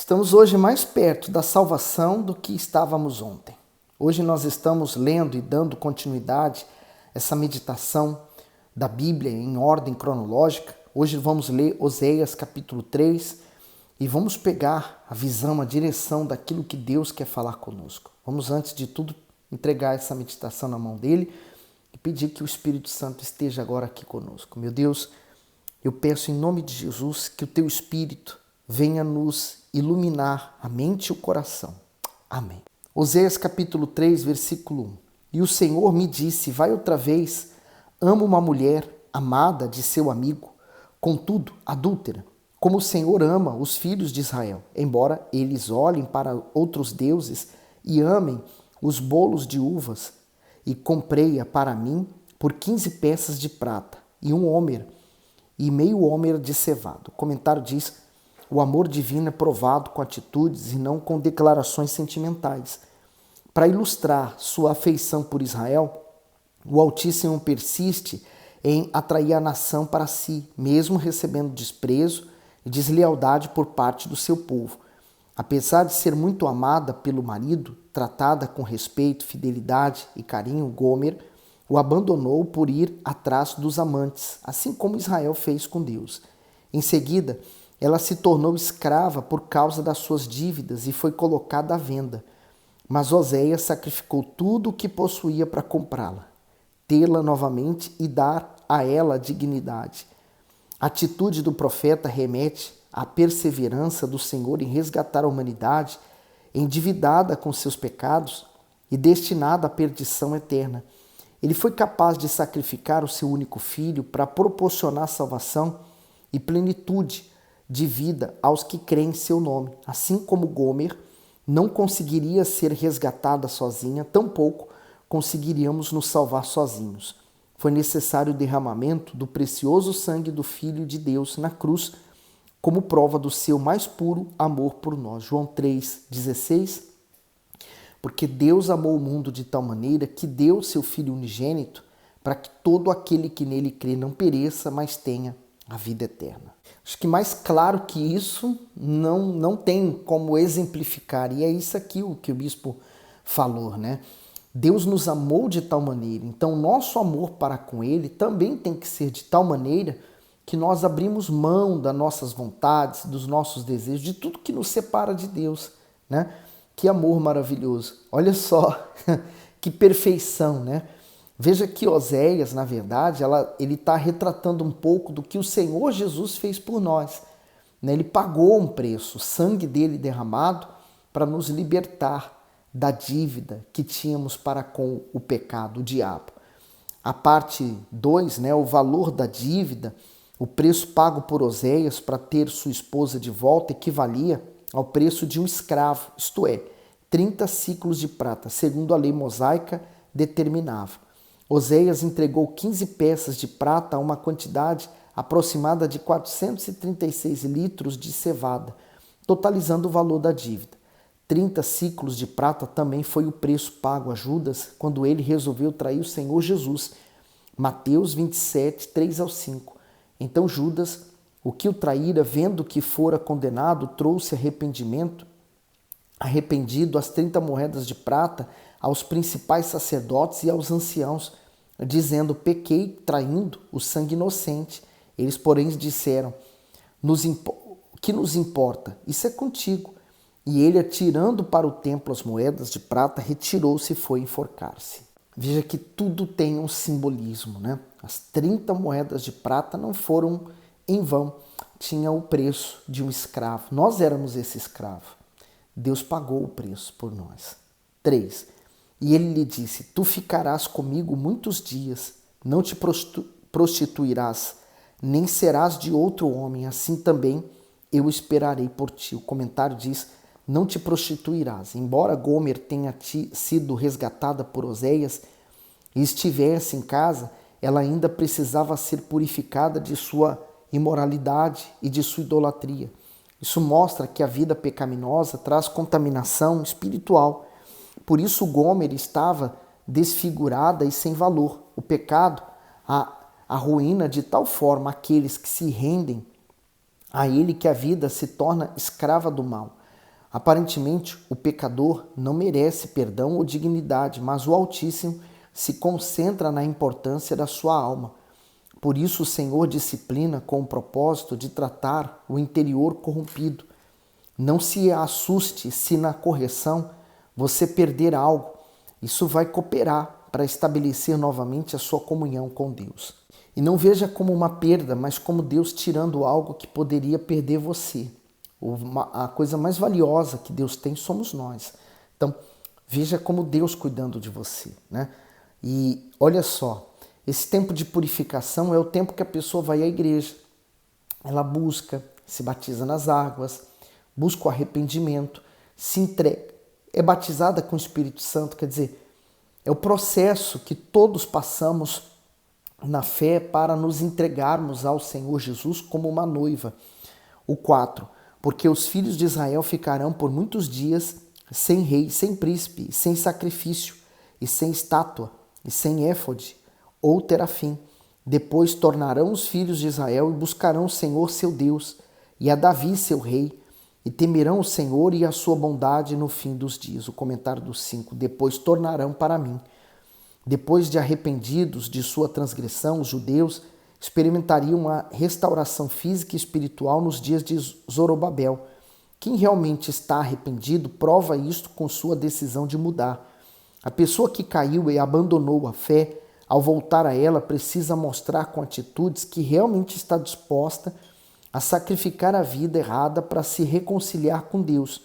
Estamos hoje mais perto da salvação do que estávamos ontem. Hoje nós estamos lendo e dando continuidade a essa meditação da Bíblia em ordem cronológica. Hoje vamos ler Oséias capítulo 3 e vamos pegar a visão, a direção daquilo que Deus quer falar conosco. Vamos, antes de tudo, entregar essa meditação na mão dele e pedir que o Espírito Santo esteja agora aqui conosco. Meu Deus, eu peço em nome de Jesus que o teu Espírito venha nos iluminar a mente e o coração. Amém. Oséias capítulo 3, versículo 1. E o Senhor me disse, vai outra vez, amo uma mulher amada de seu amigo, contudo adúltera, como o Senhor ama os filhos de Israel, embora eles olhem para outros deuses e amem os bolos de uvas, e comprei-a para mim por 15 peças de prata e um homer e meio homer de cevado. O comentário diz: o amor divino é provado com atitudes e não com declarações sentimentais. Para ilustrar sua afeição por Israel, o Altíssimo persiste em atrair a nação para si, mesmo recebendo desprezo e deslealdade por parte do seu povo. Apesar de ser muito amada pelo marido, tratada com respeito, fidelidade e carinho, Gomer o abandonou por ir atrás dos amantes, assim como Israel fez com Deus. Em seguida, ela se tornou escrava por causa das suas dívidas e foi colocada à venda. Mas Oséias sacrificou tudo o que possuía para comprá-la, tê-la novamente e dar a ela dignidade. A atitude do profeta remete à perseverança do Senhor em resgatar a humanidade endividada com seus pecados e destinada à perdição eterna. Ele foi capaz de sacrificar o seu único filho para proporcionar salvação e plenitude de vida aos que creem em seu nome. Assim como Gomer não conseguiria ser resgatada sozinha, tampouco conseguiríamos nos salvar sozinhos. Foi necessário o derramamento do precioso sangue do Filho de Deus na cruz, como prova do seu mais puro amor por nós. João 3,16. Porque Deus amou o mundo de tal maneira que deu o seu Filho unigênito para que todo aquele que nele crê não pereça, mas tenha a vida eterna. Acho que mais claro que isso não tem como exemplificar. E é isso aqui o que o bispo falou, né? Deus nos amou de tal maneira, então nosso amor para com ele também tem que ser de tal maneira que nós abrimos mão das nossas vontades, dos nossos desejos, de tudo que nos separa de Deus, né? Que amor maravilhoso. Olha só, que perfeição, né? Veja que Oséias, na verdade, ele está retratando um pouco do que o Senhor Jesus fez por nós, né? Ele pagou um preço, o sangue dele derramado para nos libertar da dívida que tínhamos para com o pecado, o diabo. A parte 2, né, o valor da dívida, o preço pago por Oséias para ter sua esposa de volta equivalia ao preço de um escravo, isto é, 30 ciclos de prata, segundo a lei mosaica determinava. Oséias entregou 15 peças de prata a uma quantidade aproximada de 436 litros de cevada, totalizando o valor da dívida. 30 ciclos de prata também foi o preço pago a Judas quando ele resolveu trair o Senhor Jesus. Mateus 27, 3-5. Então Judas, o que o traíra, vendo que fora condenado, trouxe arrependido as 30 moedas de prata aos principais sacerdotes e aos anciãos, dizendo, pequei traindo o sangue inocente. Eles, porém, disseram, o que nos importa? Isso é contigo. E ele, atirando para o templo as moedas de prata, retirou-se e foi enforcar-se. Veja que tudo tem um simbolismo, né? As 30 moedas de prata não foram em vão. Tinha o preço de um escravo. Nós éramos esse escravo. Deus pagou o preço por nós. 3. E ele lhe disse, tu ficarás comigo muitos dias, não te prostituirás, nem serás de outro homem, assim também eu esperarei por ti. O comentário diz, não te prostituirás. Embora Gomer tenha sido resgatada por Oséias e estivesse em casa, ela ainda precisava ser purificada de sua imoralidade e de sua idolatria. Isso mostra que a vida pecaminosa traz contaminação espiritual. Por isso Gomer estava desfigurada e sem valor. O pecado arruína de tal forma aqueles que se rendem a ele que a vida se torna escrava do mal. Aparentemente, o pecador não merece perdão ou dignidade, mas o Altíssimo se concentra na importância da sua alma. Por isso o Senhor disciplina com o propósito de tratar o interior corrompido. Não se assuste se na correção você perder algo. Isso vai cooperar para estabelecer novamente a sua comunhão com Deus. E não veja como uma perda, mas como Deus tirando algo que poderia perder você. A coisa mais valiosa que Deus tem somos nós. Então, veja como Deus cuidando de você, né? E olha só, esse tempo de purificação é o tempo que a pessoa vai à igreja. Ela busca, se batiza nas águas, busca o arrependimento, se entrega, é batizada com o Espírito Santo, quer dizer, é o processo que todos passamos na fé para nos entregarmos ao Senhor Jesus como uma noiva. O 4, porque os filhos de Israel ficarão por muitos dias sem rei, sem príncipe, sem sacrifício, e sem estátua, e sem éfode, ou terafim. Depois tornarão os filhos de Israel e buscarão o Senhor seu Deus, e a Davi seu rei, e temerão o Senhor e a sua bondade no fim dos dias. O comentário do 5, depois tornarão para mim. Depois de arrependidos de sua transgressão, os judeus experimentariam uma restauração física e espiritual nos dias de Zorobabel. Quem realmente está arrependido prova isto com sua decisão de mudar. A pessoa que caiu e abandonou a fé, ao voltar a ela, precisa mostrar com atitudes que realmente está disposta a sacrificar a vida errada para se reconciliar com Deus.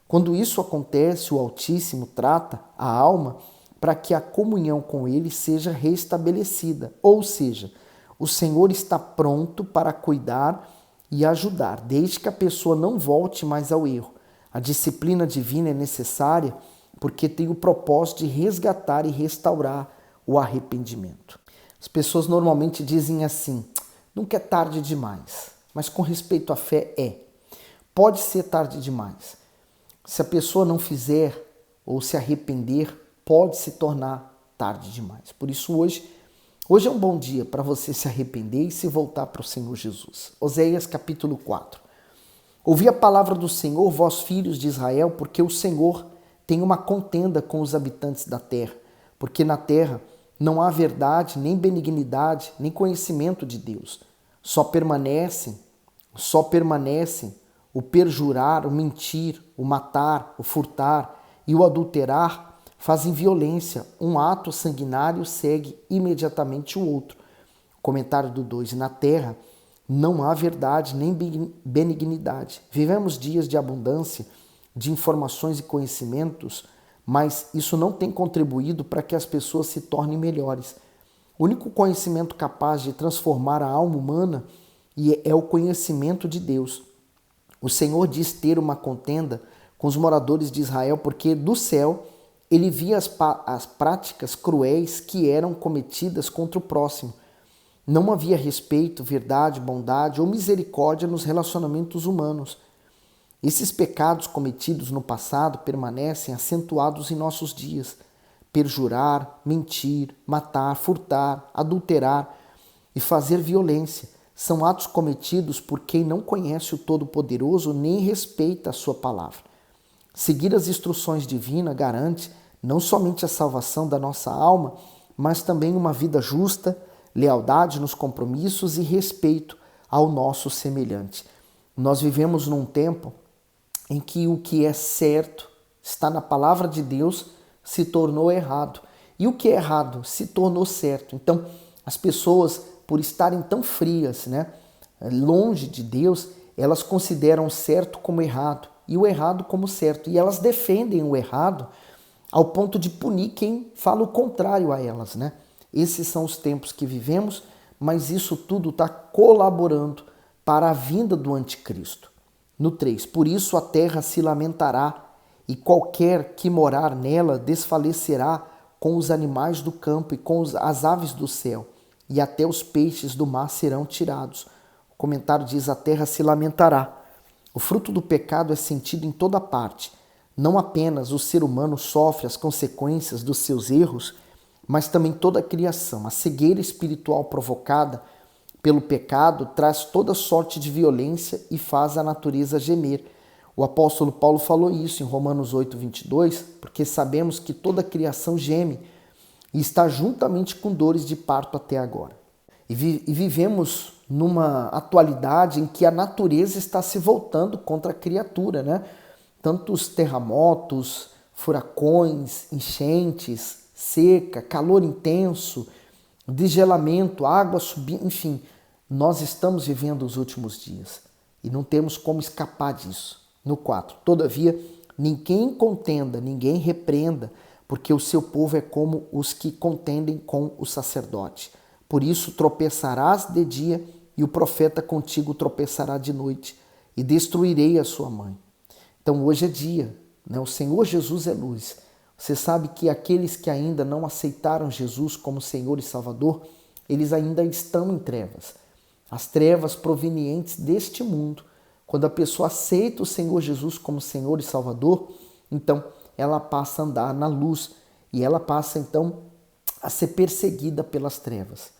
Quando isso acontece, o Altíssimo trata a alma para que a comunhão com Ele seja restabelecida. Ou seja, o Senhor está pronto para cuidar e ajudar, desde que a pessoa não volte mais ao erro. A disciplina divina é necessária porque tem o propósito de resgatar e restaurar o arrependimento. As pessoas normalmente dizem assim, nunca é tarde demais, mas com respeito à fé pode ser tarde demais. Se a pessoa não fizer ou se arrepender, pode se tornar tarde demais. Por isso hoje é um bom dia para você se arrepender e se voltar para o Senhor Jesus. Oséias capítulo 4. Ouvi a palavra do Senhor, vós filhos de Israel, porque o Senhor tem uma contenda com os habitantes da terra, porque na terra não há verdade, nem benignidade, nem conhecimento de Deus. Só permanecem o perjurar, o mentir, o matar, o furtar e o adulterar, fazem violência. Um ato sanguinário segue imediatamente o outro. Comentário do 2. Na terra não há verdade nem benignidade. Vivemos dias de abundância de informações e conhecimentos, mas isso não tem contribuído para que as pessoas se tornem melhores. O único conhecimento capaz de transformar a alma humana é o conhecimento de Deus. O Senhor diz ter uma contenda com os moradores de Israel, porque do céu ele via as práticas cruéis que eram cometidas contra o próximo. Não havia respeito, verdade, bondade ou misericórdia nos relacionamentos humanos. Esses pecados cometidos no passado permanecem acentuados em nossos dias. Perjurar, mentir, matar, furtar, adulterar e fazer violência são atos cometidos por quem não conhece o Todo-Poderoso nem respeita a sua palavra. Seguir as instruções divinas garante não somente a salvação da nossa alma, mas também uma vida justa, lealdade nos compromissos e respeito ao nosso semelhante. Nós vivemos num tempo em que o que é certo está na palavra de Deus se tornou errado. E o que é errado se tornou certo. Então, as pessoas, por estarem tão frias, longe de Deus, elas consideram o certo como errado e o errado como certo. E elas defendem o errado ao ponto de punir quem fala o contrário a elas. Esses são os tempos que vivemos, mas isso tudo está colaborando para a vinda do anticristo. No 3, por isso a terra se lamentará e qualquer que morar nela desfalecerá com os animais do campo e com as aves do céu, e até os peixes do mar serão tirados. O comentário diz, a terra se lamentará. O fruto do pecado é sentido em toda parte. Não apenas o ser humano sofre as consequências dos seus erros, mas também toda a criação. A cegueira espiritual provocada pelo pecado traz toda sorte de violência e faz a natureza gemer. O apóstolo Paulo falou isso em Romanos 8:22, porque sabemos que toda a criação geme e está juntamente com dores de parto até agora. E vivemos numa atualidade em que a natureza está se voltando contra a criatura, né? Tantos terremotos, furacões, enchentes, seca, calor intenso, desgelamento, água subindo, enfim, nós estamos vivendo os últimos dias e não temos como escapar disso. No 4, todavia, ninguém contenda, ninguém repreenda, porque o seu povo é como os que contendem com o sacerdote. Por isso tropeçarás de dia e o profeta contigo tropeçará de noite e destruirei a sua mãe. Então hoje é dia, né? O Senhor Jesus é luz. Você sabe que aqueles que ainda não aceitaram Jesus como Senhor e Salvador, eles ainda estão em trevas. As trevas provenientes deste mundo. Quando a pessoa aceita o Senhor Jesus como Senhor e Salvador, então ela passa a andar na luz e ela passa então a ser perseguida pelas trevas.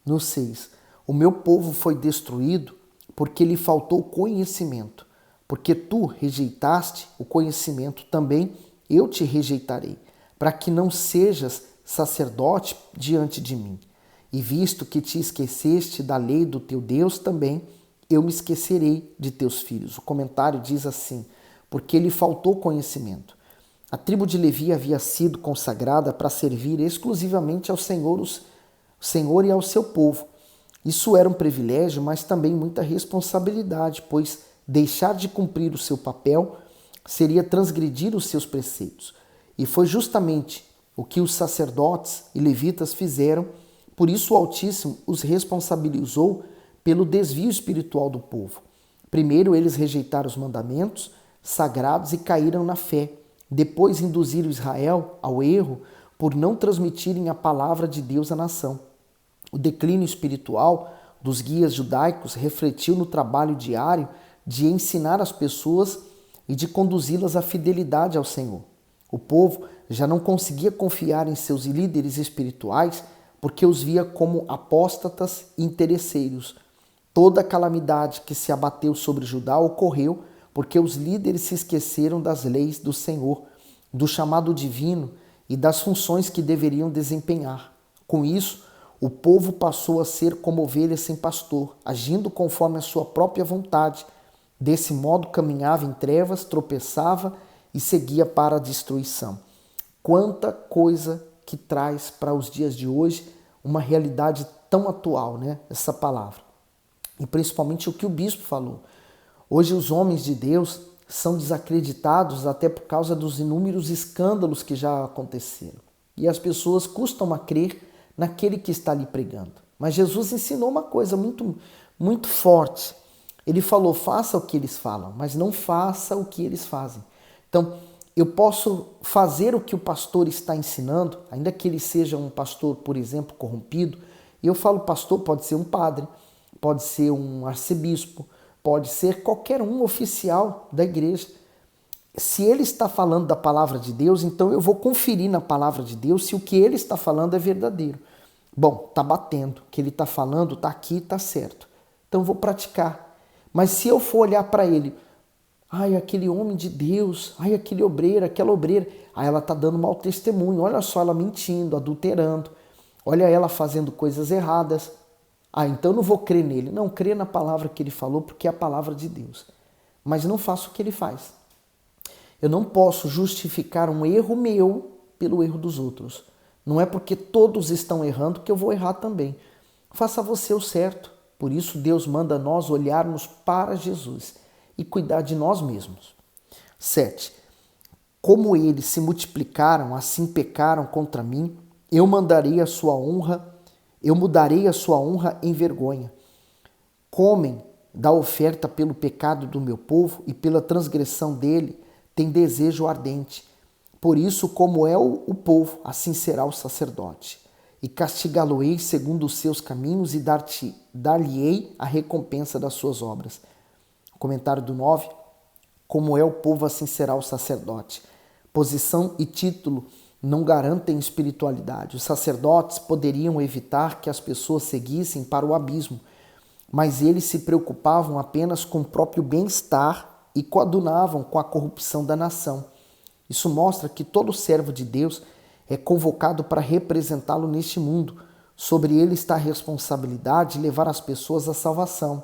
No 6, o meu povo foi destruído porque lhe faltou conhecimento. Porque tu rejeitaste o conhecimento, também eu te rejeitarei, para que não sejas sacerdote diante de mim. E visto que te esqueceste da lei do teu Deus, também eu me esquecerei de teus filhos. O comentário diz assim, porque lhe faltou conhecimento. A tribo de Levi havia sido consagrada para servir exclusivamente ao Senhor e ao seu povo. Isso era um privilégio, mas também muita responsabilidade, pois deixar de cumprir o seu papel seria transgredir os seus preceitos. E foi justamente o que os sacerdotes e levitas fizeram, por isso o Altíssimo os responsabilizou pelo desvio espiritual do povo. Primeiro eles rejeitaram os mandamentos sagrados e caíram na fé. Depois induziram Israel ao erro por não transmitirem a palavra de Deus à nação. O declínio espiritual dos guias judaicos refletiu no trabalho diário de ensinar as pessoas e de conduzi-las à fidelidade ao Senhor. O povo já não conseguia confiar em seus líderes espirituais porque os via como apóstatas e interesseiros. Toda a calamidade que se abateu sobre Judá ocorreu porque os líderes se esqueceram das leis do Senhor, do chamado divino e das funções que deveriam desempenhar. Com isso, o povo passou a ser como ovelhas sem pastor, agindo conforme a sua própria vontade. Desse modo, caminhava em trevas, tropeçava e seguia para a destruição. Quanta coisa que traz para os dias de hoje uma realidade tão atual, né? Essa palavra. E principalmente o que o bispo falou. Hoje os homens de Deus são desacreditados até por causa dos inúmeros escândalos que já aconteceram. E as pessoas custam a crer naquele que está ali pregando. Mas Jesus ensinou uma coisa muito forte. Ele falou, faça o que eles falam, mas não faça o que eles fazem. Então, eu posso fazer o que o pastor está ensinando, ainda que ele seja um pastor, por exemplo, corrompido. E eu falo pastor, pode ser um padre, pode ser um arcebispo, pode ser qualquer um oficial da igreja. Se ele está falando da palavra de Deus, então eu vou conferir na palavra de Deus se o que ele está falando é verdadeiro. Bom, está batendo, o que ele está falando está aqui, está certo. Então eu vou praticar. Mas se eu for olhar para ele, ai, aquele homem de Deus, ai, aquele obreiro, aquela obreira, aí ela está dando mau testemunho, olha só ela mentindo, adulterando, olha ela fazendo coisas erradas. Ah, então eu não vou crer nele. Não, crê na palavra que ele falou, porque é a palavra de Deus. Mas não faço o que ele faz. Eu não posso justificar um erro meu pelo erro dos outros. Não é porque todos estão errando que eu vou errar também. Faça você o certo. Por isso Deus manda nós olharmos para Jesus e cuidar de nós mesmos. 7. Como eles se multiplicaram, assim pecaram contra mim, eu mudarei a sua honra em vergonha. Comem da oferta pelo pecado do meu povo e pela transgressão dele, tem desejo ardente. Por isso, como é o povo, assim será o sacerdote. E castigá-lo-ei segundo os seus caminhos e dar-lhe-ei a recompensa das suas obras. Comentário do 9. Como é o povo, assim será o sacerdote. Posição e título não garantem espiritualidade. Os sacerdotes poderiam evitar que as pessoas seguissem para o abismo, mas eles se preocupavam apenas com o próprio bem-estar e coadunavam com a corrupção da nação. Isso mostra que todo servo de Deus é convocado para representá-lo neste mundo. Sobre ele está a responsabilidade de levar as pessoas à salvação.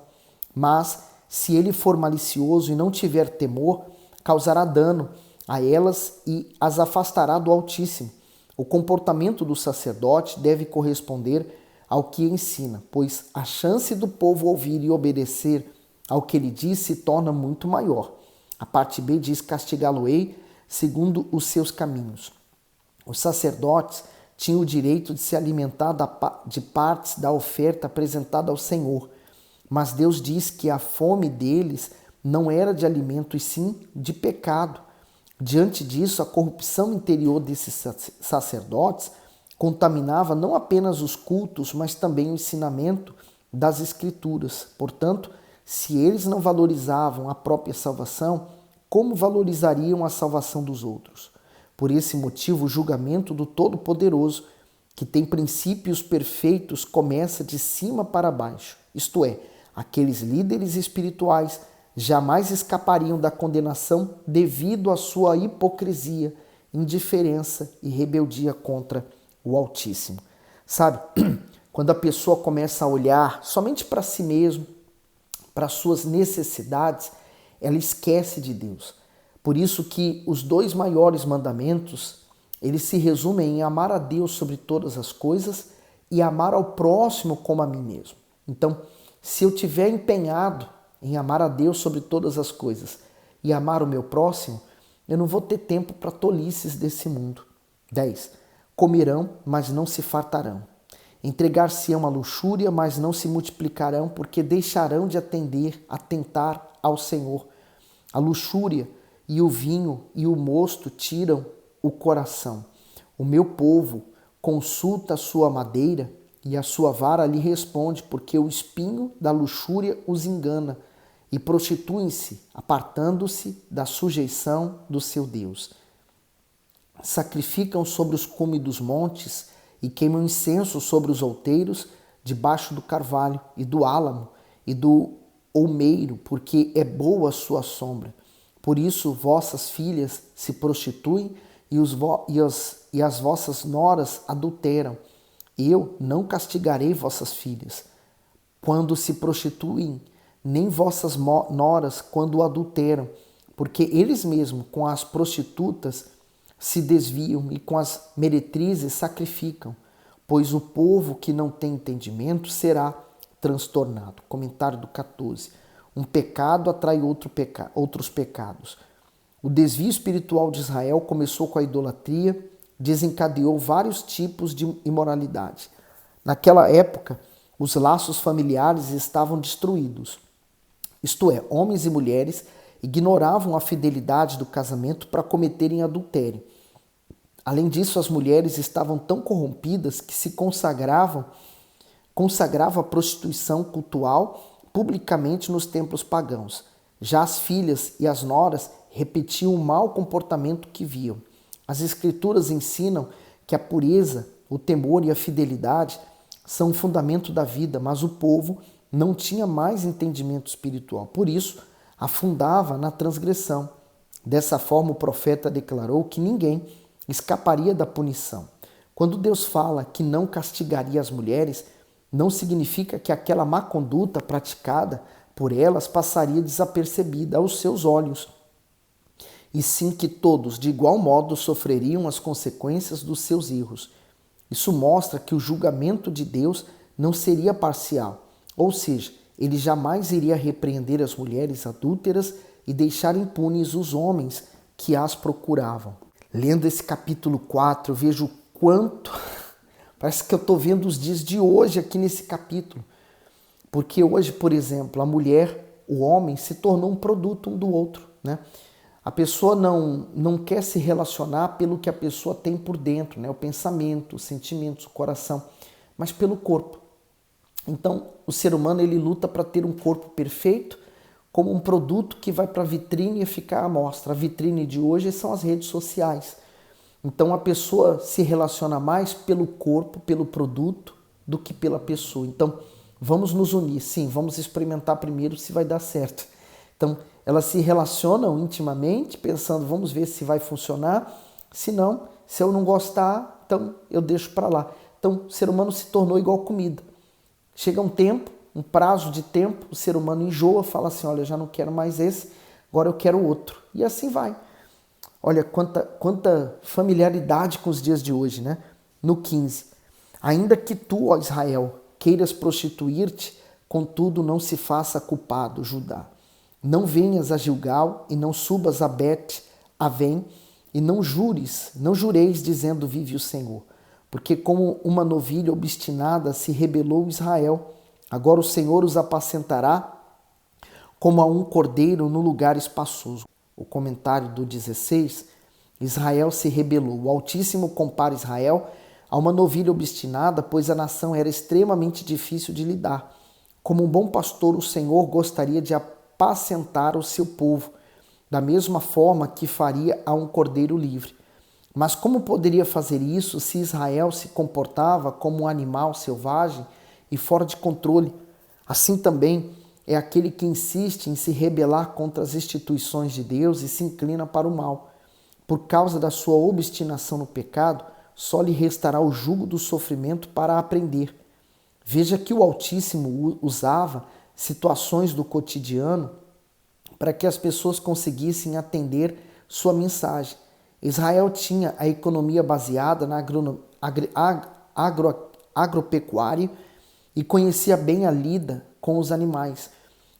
Mas, se ele for malicioso e não tiver temor, causará dano a elas e as afastará do Altíssimo. O comportamento do sacerdote deve corresponder ao que ensina, pois a chance do povo ouvir e obedecer ao que ele diz se torna muito maior. A parte B diz: castigá-lo-ei segundo os seus caminhos. Os sacerdotes tinham o direito de se alimentar de partes da oferta apresentada ao Senhor, mas Deus diz que a fome deles não era de alimento e sim de pecado. Diante disso, a corrupção interior desses sacerdotes contaminava não apenas os cultos, mas também o ensinamento das Escrituras. Portanto, se eles não valorizavam a própria salvação, como valorizariam a salvação dos outros? Por esse motivo, o julgamento do Todo-Poderoso, que tem princípios perfeitos, começa de cima para baixo. Isto é, aqueles líderes espirituais jamais escapariam da condenação devido à sua hipocrisia, indiferença e rebeldia contra o Altíssimo. Sabe, quando a pessoa começa a olhar somente para si mesmo, para suas necessidades, ela esquece de Deus. Por isso que os dois maiores mandamentos, eles se resumem em amar a Deus sobre todas as coisas e amar ao próximo como a mim mesmo. Então, se eu tiver empenhado em amar a Deus sobre todas as coisas e amar o meu próximo, eu não vou ter tempo para tolices desse mundo. 10. Comerão, mas não se fartarão. Entregar-se-ão à luxúria, mas não se multiplicarão, porque deixarão de atentar ao Senhor. A luxúria e o vinho e o mosto tiram o coração. O meu povo consulta a sua madeira e a sua vara lhe responde, porque o espinho da luxúria os engana e prostituem-se, apartando-se da sujeição do seu Deus. Sacrificam sobre os cumes dos montes e queimam incenso sobre os outeiros, debaixo do carvalho e do álamo e do olmeiro, porque é boa a sua sombra. Por isso vossas filhas se prostituem e as vossas noras adulteram. Eu não castigarei vossas filhas quando se prostituem, nem vossas noras quando adulteram, porque eles mesmos com as prostitutas se desviam e com as meretrizes sacrificam, pois o povo que não tem entendimento será transtornado. Comentário do 14. Um pecado atrai outros pecados. O desvio espiritual de Israel começou com a idolatria, desencadeou vários tipos de imoralidade. Naquela época, os laços familiares estavam destruídos. Isto é, homens e mulheres ignoravam a fidelidade do casamento para cometerem adultério. Além disso, as mulheres estavam tão corrompidas que se consagrava a prostituição cultual publicamente nos templos pagãos. Já as filhas e as noras repetiam o mau comportamento que viam. As Escrituras ensinam que a pureza, o temor e a fidelidade são o fundamento da vida, mas o povo não tinha mais entendimento espiritual. Por isso, afundava na transgressão. Dessa forma, o profeta declarou que ninguém escaparia da punição. Quando Deus fala que não castigaria as mulheres, não significa que aquela má conduta praticada por elas passaria desapercebida aos seus olhos, e sim que todos, de igual modo, sofreriam as consequências dos seus erros. Isso mostra que o julgamento de Deus não seria parcial, ou seja, ele jamais iria repreender as mulheres adúlteras e deixar impunes os homens que as procuravam. Lendo esse capítulo 4, eu vejo o quanto... Parece que eu estou vendo os dias de hoje aqui nesse capítulo. Porque hoje, por exemplo, a mulher, o homem, se tornou um produto um do outro, né? A pessoa não quer se relacionar pelo que a pessoa tem por dentro, né? O pensamento, os sentimentos, o coração, mas pelo corpo. Então, o ser humano ele luta para ter um corpo perfeito, como um produto que vai para a vitrine e ficar à mostra. A vitrine de hoje são as redes sociais. Então a pessoa se relaciona mais pelo corpo, pelo produto, do que pela pessoa. Então vamos nos unir, sim, vamos experimentar primeiro se vai dar certo. Então Elas se relacionam intimamente, pensando, vamos ver se vai funcionar. Se não, se eu não gostar, então eu deixo para lá. Então, o ser humano se tornou igual comida. Chega um tempo, um prazo de tempo, o ser humano enjoa, fala assim, olha, eu já não quero mais esse, agora eu quero outro. E assim vai. Olha quanta familiaridade com os dias de hoje, né? No 15. Ainda que tu, ó Israel, queiras prostituir-te, contudo não se faça culpado, Judá. Não venhas a Gilgal e não subas a Bet-Avém e não jureis dizendo vive o Senhor. Porque como uma novilha obstinada se rebelou Israel, agora o Senhor os apacentará como a um cordeiro no lugar espaçoso. O comentário do 16, Israel se rebelou. O Altíssimo compara Israel a uma novilha obstinada, pois a nação era extremamente difícil de lidar. Como um bom pastor, o Senhor gostaria de apacentar o seu povo, da mesma forma que faria a um cordeiro livre. Mas como poderia fazer isso se Israel se comportava como um animal selvagem e fora de controle? Assim também é aquele que insiste em se rebelar contra as instituições de Deus e se inclina para o mal. Por causa da sua obstinação no pecado, só lhe restará o jugo do sofrimento para aprender. Veja que o Altíssimo usava situações do cotidiano para que as pessoas conseguissem atender sua mensagem. Israel tinha a economia baseada na agropecuária e conhecia bem a lida com os animais.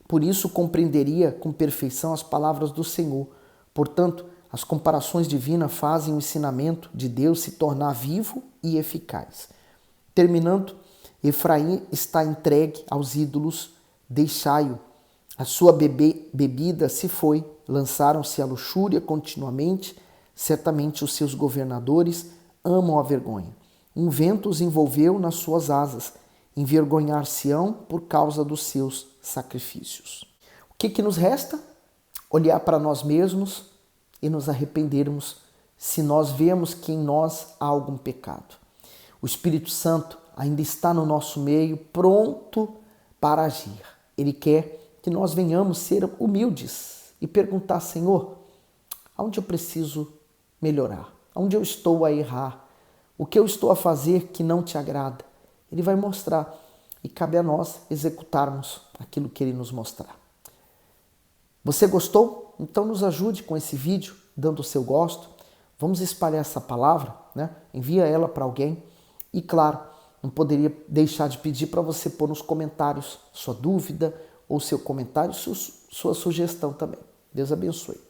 Por isso compreenderia com perfeição as palavras do Senhor. Portanto, as comparações divinas fazem o ensinamento de Deus se tornar vivo e eficaz. Terminando, Efraim está entregue aos ídolos, deixai-o. A sua bebida se foi, lançaram-se à luxúria continuamente, certamente os seus governadores amam a vergonha. Um vento os envolveu nas suas asas, envergonhar-se-ão por causa dos seus sacrifícios. O que nos resta? Olhar para nós mesmos e nos arrependermos se nós vemos que em nós há algum pecado. O Espírito Santo ainda está no nosso meio, pronto para agir. Ele quer que nós venhamos ser humildes e perguntar, Senhor, aonde eu preciso melhorar? Onde eu estou a errar? O que eu estou a fazer que não te agrada? Ele vai mostrar e cabe a nós executarmos aquilo que ele nos mostrar. Você gostou? Então nos ajude com esse vídeo, dando o seu gosto. Vamos espalhar essa palavra, né? Envia ela para alguém. E claro, não poderia deixar de pedir para você pôr nos comentários sua dúvida ou seu comentário, sua sugestão também. Deus abençoe.